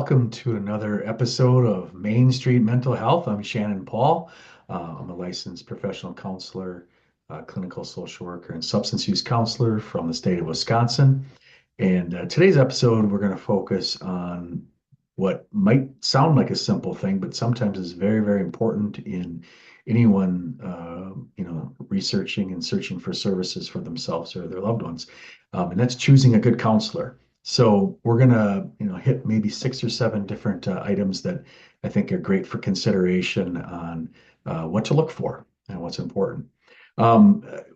welcome to another episode of Main Street Mental Health. I'm Shannon Paul. I'm a licensed professional counselor, clinical social worker, and substance use counselor from the state of Wisconsin. And today's episode, we're going to focus on what might sound like a simple thing, but sometimes is very, very important in anyone, researching and searching for services for themselves or their loved ones. And that's choosing a good counselor. So we're gonna, hit maybe six or seven different items that I think are great for consideration on what to look for and what's important.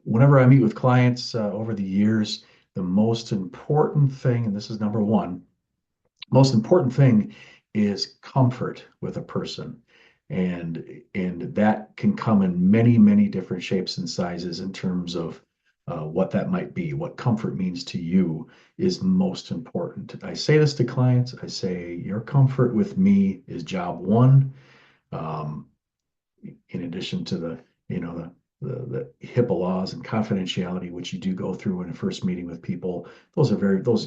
Whenever I meet with clients over the years, the most important thing, and this is number one, most important thing is comfort with a person. And that can come in many, many different shapes and sizes in terms of what that might be. What comfort means to you is most important. I say this to clients. I say, your comfort with me is job one. Um, in addition to the HIPAA laws and confidentiality, which you do go through in a first meeting with people. Those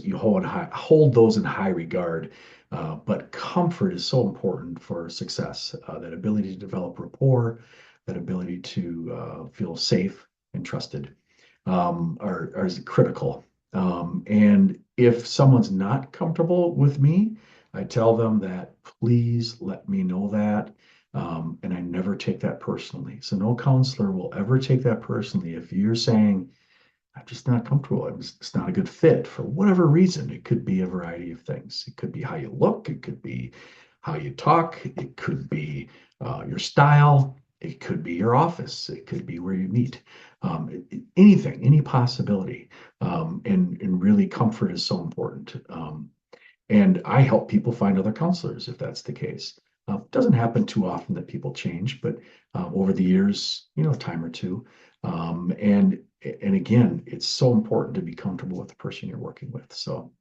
you hold those in high regard. But comfort is so important for success. That ability to develop rapport, that ability to feel safe and trusted, are critical. And if someone's not comfortable with me, I tell them that please let me know that. And I never take that personally. So no counselor will ever take that personally. If you're saying, I'm just not comfortable, it's not a good fit for whatever reason, it could be a variety of things. It could be how you look, it could be how you talk, it could be your style, it could be your office, it could be where you meet. Anything, any possibility. And really, comfort is so important. And I help people find other counselors if that's the case. It doesn't happen too often that people change, but over the years, a time or two. And again, it's so important to be comfortable with the person you're working with. So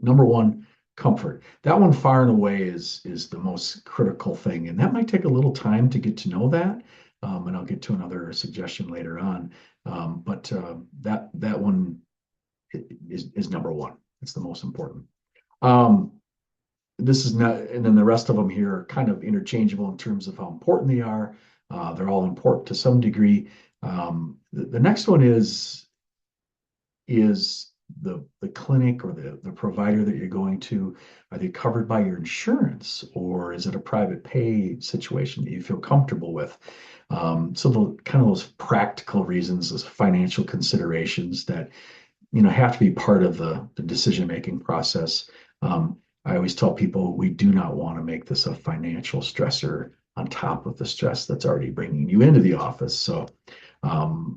number one, comfort. That one far and away is the most critical thing, and that might take a little time to get to know that. And I'll get to another suggestion later on. But that one is number one. It's the most important. Um, this is not, and then the rest of them here are kind of interchangeable in terms of how important they are. They're all important to some degree. The next one is the clinic or the provider that you're going to. Are they covered by your insurance, or is it a private pay situation that you feel comfortable with? So the kind of those practical reasons, those financial considerations that have to be part of the decision making process. I always tell people we do not want to make this a financial stressor on top of the stress that's already bringing you into the office. So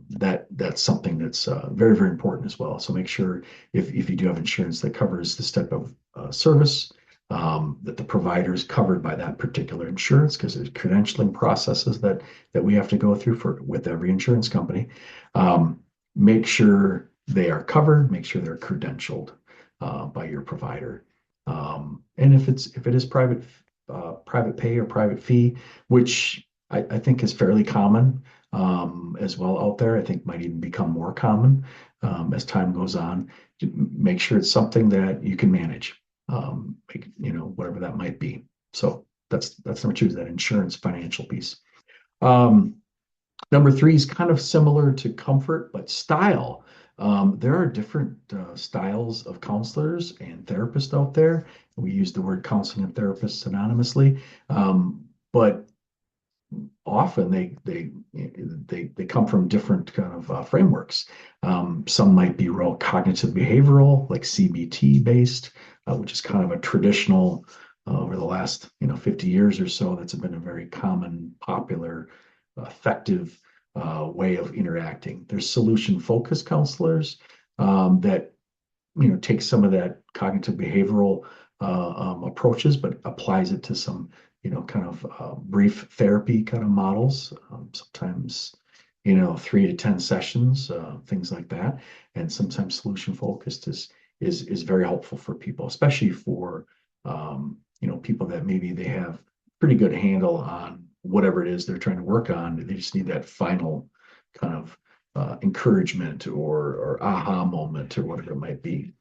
that's something that's very, very important as well. So make sure if you do have insurance that covers this type of service, that the provider is covered by that particular insurance, because there's credentialing processes that we have to go through with every insurance company. Make sure they are covered. Make sure they're credentialed by your provider. And if it is private pay or private fee, which I think is fairly common as well out there. I think might even become more common as time goes on. Make sure it's something that you can manage, whatever that might be. So that's number two, is that insurance financial piece. Number three is kind of similar to comfort, but style. There are different styles of counselors and therapists out there. We use the word counseling and therapist synonymously, but often they come from different kind of frameworks. Some might be real cognitive behavioral, like CBT based, which is kind of a traditional over the last 50 years or so. That's been a very common, popular, effective way of interacting. There's solution focused counselors that take some of that cognitive behavioral approaches, but applies it to some kind of brief therapy kind of models. Sometimes 3 to 10 sessions, things like that. And sometimes solution focused is very helpful for people, especially for people that maybe they have pretty good handle on whatever it is they're trying to work on. They just need that final kind of encouragement or aha moment or whatever it might be.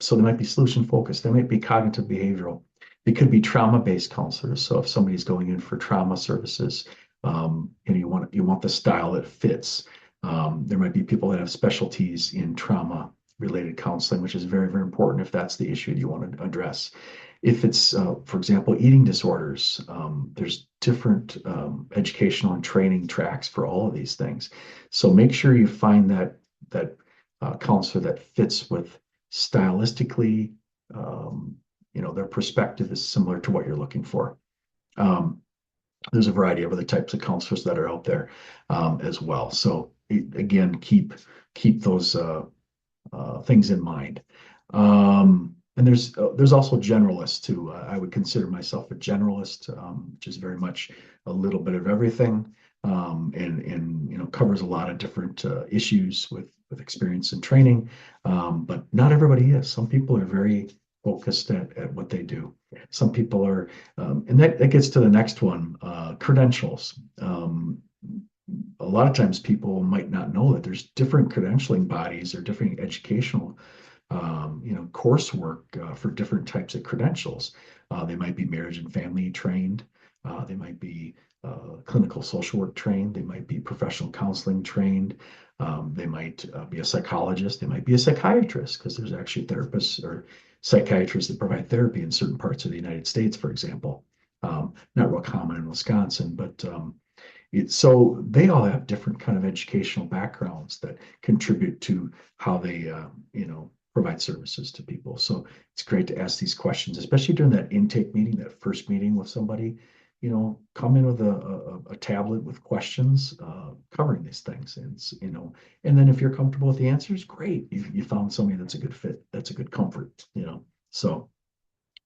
So they might be solution focused. They might be cognitive behavioral. They could be trauma-based counselors. So if somebody's going in for trauma services, you want the style that fits. There might be people that have specialties in trauma-related counseling, which is very, very important if that's the issue you want to address. If it's, for example, eating disorders, there's different educational and training tracks for all of these things. So make sure you find that counselor that fits with stylistically, their perspective is similar to what you're looking for. Um, there's a variety of other types of counselors that are out there as well. So again, keep those things in mind. And there's also generalists too. I would consider myself a generalist, which is very much a little bit of everything, and covers a lot of different issues with experience and training. But not everybody is. Some people are very focused at what they do. Some people are, and that gets to the next one, credentials. A lot of times people might not know that there's different credentialing bodies or different educational coursework for different types of credentials. They might be marriage and family trained. They might be clinical social work trained. They might be professional counseling trained. They might be a psychologist. They might be a psychiatrist, because there's actually therapists or psychiatrists that provide therapy in certain parts of the United States, for example. Not real common in Wisconsin, but so they all have different kind of educational backgrounds that contribute to how they, provide services to people. So it's great to ask these questions, especially during that intake meeting, that first meeting with somebody. Come in with a tablet with questions covering these things, and then if you're comfortable with the answers, great. You found somebody that's a good fit, that's a good comfort. So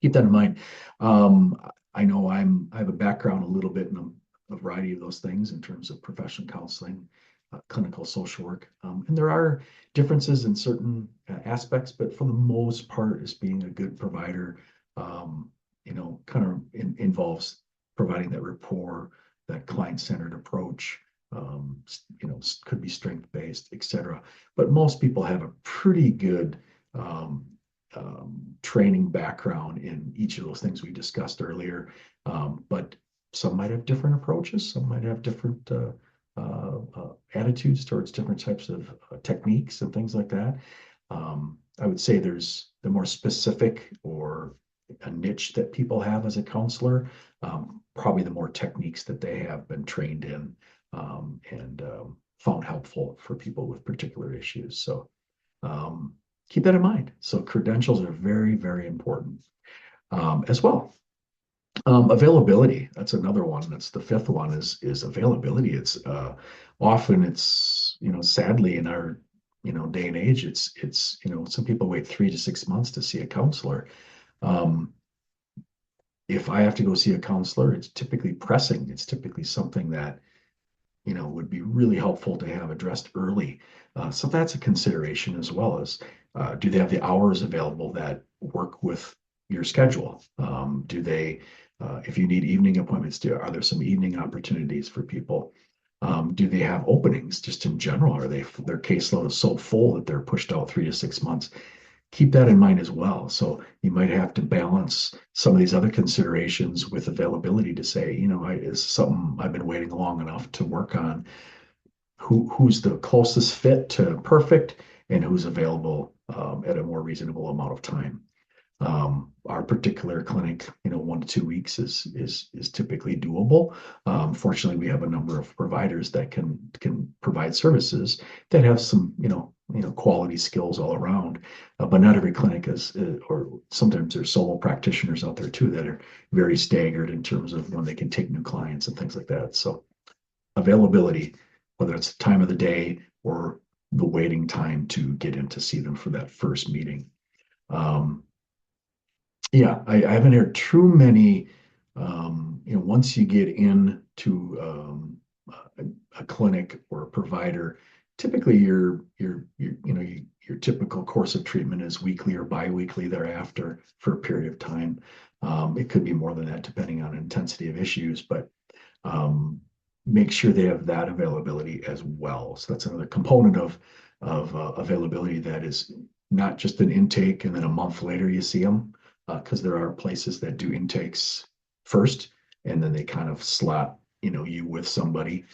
keep that in mind. I know I have a background a little bit in a variety of those things in terms of professional counseling, clinical social work. And there are differences in certain aspects, but for the most part, as being a good provider, kind of involves providing that rapport, that client-centered approach. Could be strength-based, et cetera. But most people have a pretty good training background in each of those things we discussed earlier. But some might have different approaches. Some might have different attitudes towards different types of techniques and things like that. I would say there's the more specific or a niche that people have as a counselor, probably the more techniques that they have been trained in and found helpful for people with particular issues. So keep that in mind. So credentials are very, very important as well. Availability, that's another one. That's the fifth one is availability. It's often sadly in our day and age, it's some people wait 3 to 6 months to see a counselor. If I have to go see a counselor, it's typically pressing. It's typically something that would be really helpful to have addressed early. So that's a consideration, as well as do they have the hours available that work with your schedule? Do they, if you need evening appointments, are there some evening opportunities for people? Do they have openings just in general? Are their caseload is so full that they're pushed out 3 to 6 months? Keep that in mind as well. So you might have to balance some of these other considerations with availability to say, is something I've been waiting long enough to work on. Who's the closest fit to perfect, and who's available at a more reasonable amount of time. Our particular clinic, 1 to 2 weeks is typically doable. Fortunately, we have a number of providers that can provide services that have some, quality skills all around. But not every clinic is, or sometimes there's solo practitioners out there too that are very staggered in terms of when they can take new clients and things like that. So availability, whether it's the time of the day or the waiting time to get in to see them for that first meeting. Yeah, I haven't heard too many. Once you get into a clinic or a provider, typically your typical course of treatment is weekly or biweekly thereafter for a period of time. It could be more than that depending on intensity of issues, but make sure they have that availability as well. So that's another component of availability that is not just an intake and then a month later you see them, because there are places that do intakes first and then they kind of slot, you with somebody.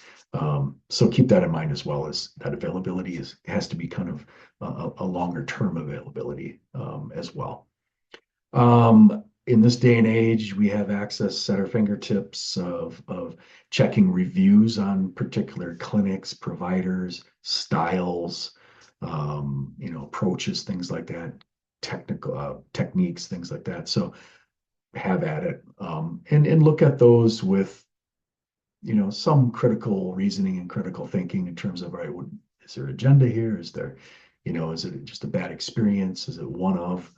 So keep that in mind as well, as that availability has to be kind of a longer term availability as well. In this day and age, we have access at our fingertips of checking reviews on particular clinics, providers, styles, approaches, things like that, technical techniques, things like that. So have at it, and look at those with some critical reasoning and critical thinking in terms of, right, is there agenda here? Is there, is it just a bad experience? Is it one of?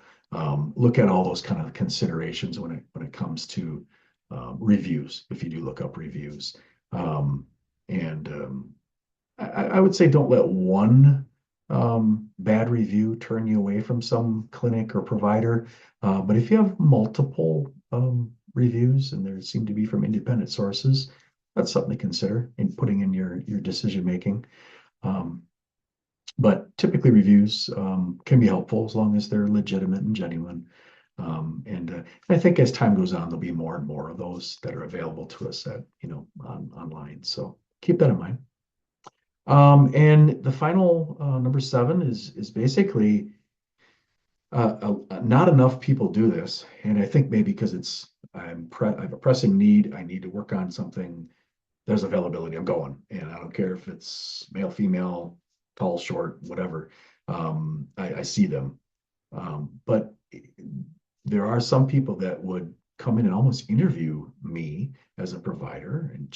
Look at all those kind of considerations when it comes to reviews, if you do look up reviews. And I would say don't let one bad review turn you away from some clinic or provider. But if you have multiple reviews and there seem to be from independent sources, that's something to consider in putting in your decision making. But typically reviews can be helpful as long as they're legitimate and genuine. And I think as time goes on, there'll be more and more of those that are available to us online. So keep that in mind. And the final number 7 is basically not enough people do this, and I think maybe because I have a pressing need, I need to work on something. There's availability. I'm going, and I don't care if it's male, female, tall, short, whatever. I see them, but there are some people that would come in and almost interview me as a provider and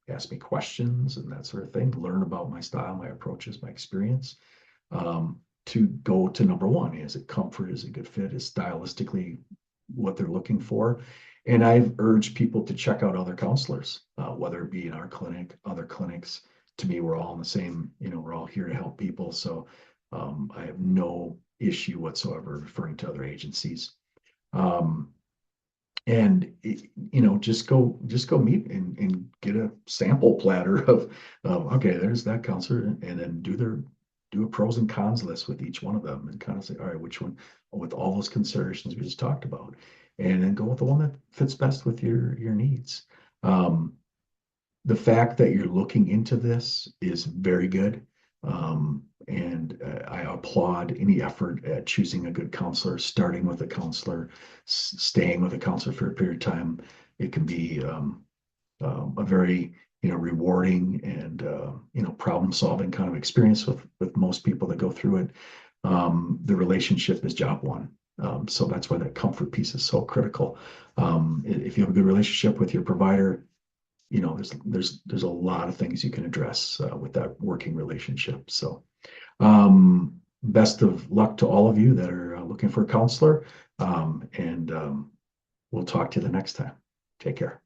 ask me questions and that sort of thing, learn about my style, my approaches, my experience, to go to number 1. Is it comfort? Is it good fit? Is stylistically what they're looking for? And I've urged people to check out other counselors, whether it be in our clinic, other clinics. To me, we're all in the same, we're all here to help people. So I have no issue whatsoever referring to other agencies. And just go meet and get a sample platter of okay, there's that counselor, and then do a pros and cons list with each one of them and kind of say, all right, which one, with all those considerations we just talked about, and then go with the one that fits best with your needs. The fact that you're looking into this is very good. And I applaud any effort at choosing a good counselor, starting with a counselor, staying with a counselor for a period of time. It can be a very rewarding and problem solving kind of experience with most people that go through it. The relationship is job one. So that's why that comfort piece is so critical. If you have a good relationship with your provider, there's a lot of things you can address with that working relationship. So best of luck to all of you that are looking for a counselor. And we'll talk to you the next time. Take care.